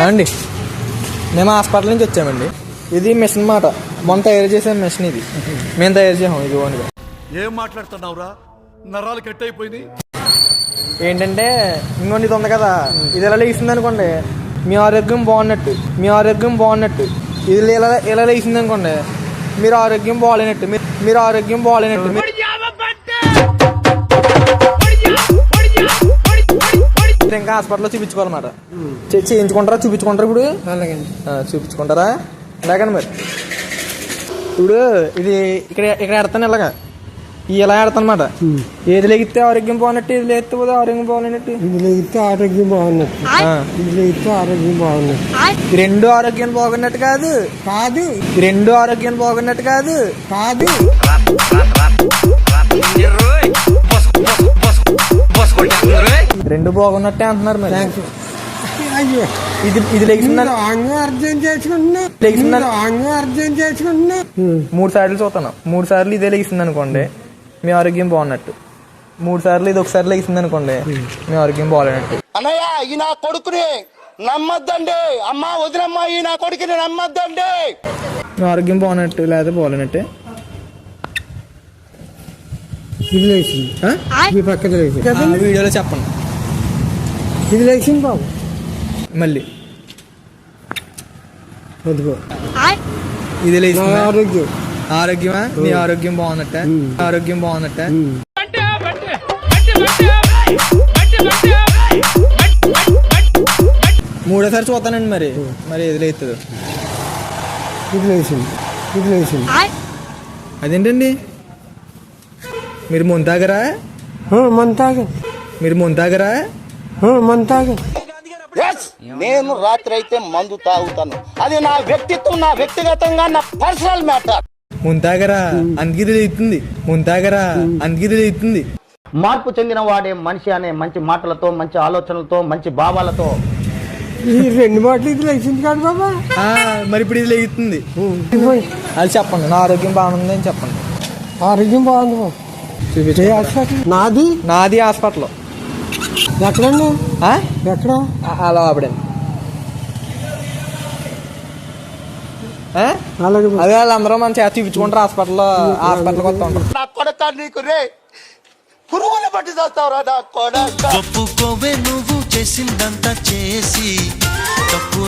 అండి మేము హాస్పిటల్ నుంచి వచ్చామండి. ఇది మిషన్ మాట, మొన్న తయారు చేసే మిషన్ ఇది. మేము తయారు చేసాం ఇది ఓన్గా. ఏం మాట్లాడుతున్నావురా, నరాలు కట్ అయిపోయింది. ఏంటంటే ఇంకొన్ని ఇది ఉంది కదా, ఇది ఇలా లేచింది అనుకోండి మీ ఆరోగ్యం బాగున్నట్టు. ఇది ఇలా లేచింది అనుకోండి మీరు ఆరోగ్యం బాగాలేనట్టు. ఇంకా హాస్పిటల్లో చూపించుకోవాలన్నమాట. చేయించుకుంటారా? చూపించుకుంటారా? ఇప్పుడు చూపించుకుంటారా? లేకండి మరి ఇప్పుడు ఇది ఇక్కడ ఎడతాను ఇలాగా, ఇలా ఆడతాను అనమాట. ఏది లెగితే ఆరోగ్యం బాగున్నట్టు, ఇది లేకపోతే ఆరోగ్యం బాగున్నట్టు. ఇది లేగితే ఆరోగ్యం బాగున్నట్టు, ఇది లేగితే ఆరోగ్యం బాగున్నట్టు. రెండు ఆరోగ్యం బాగున్నట్టు కాదు, రెండు ఆరోగ్యం బాగున్నట్టు కాదు. రెండు బాగున్నట్టే అంటున్నారు మరి. ఇది లెగిసిందని అర్థం చేసుకుంటున్నా 3 సార్లు చూస్తాను. 3 సార్లు ఇదే లెగిసింది అనుకోండి మీ ఆరోగ్యం బాగున్నట్టు. 3 సార్లు ఇది ఒకసారి లెగిసింది అనుకోండి మీ ఆరోగ్యం బాగాలేనట్టు. అన్నయ్య ఈ నా కొడుకుని నమ్మద్దండి, అమ్మా వదినమ్మా ఈ నా కొడుకుని నమ్మద్దండి. మీ ఆరోగ్యం బాగున్నట్టు లేదా బాగాలేనట్టే. ఇది లేచింది పక్కన వీడియోలో చెప్పండి. ఇది లేచింది బాబు, మళ్ళీ వద్దుకో. ఇది లేచింది ఆరోగ్యం ఆరోగ్యమా? మీ ఆరోగ్యం బాగున్నట్టే. ఆరోగ్యం బాగున్నట్టే. మూడోసారి చూస్తానండి మరి ఏది లేస్తుంది. ఇది లేచింది అదేంటండి మీరు ముందు తాగరా? మీరు ముందు తాగరా? నేను రాత్రి అయితే మందు తాగుతాను, అది నా వ్యక్తిత్వం, నా వ్యక్తిగతంగా నా పర్సనల్ మ్యాటర్. ముంతాగరా అందుకే లేస్తుంది. అందుకే లేస్తుంది. మార్పు చెందిన వాడే మనిషి అనే మంచి మాటలతో, మంచి ఆలోచనలతో, మంచి భావాలతో. ఈ 2 మాటలు ఇది లేచింది కాదు బాబా. మరి ఇప్పుడు ఇది లేస్తుంది. అది చెప్పండి. నా ఆరోగ్యం బాగుంది అని చెప్పండి. ఆరోగ్యం బాగుంది బాబు. నాది హాస్పిటల్. ఎక్కడండి? ఎక్కడ? అలా ఆపడండి. అదే వాళ్ళందరూ మన చేత చూపించుకుంటారు హాస్పిటల్కి వస్తూ ఉంటారు. నా కొడక నీకు రే పురుగులు పట్టి చేస్తావురా నా కొడక. ఒప్పుకోవే నువ్వు చేసిందంతా చేసి తప్పు.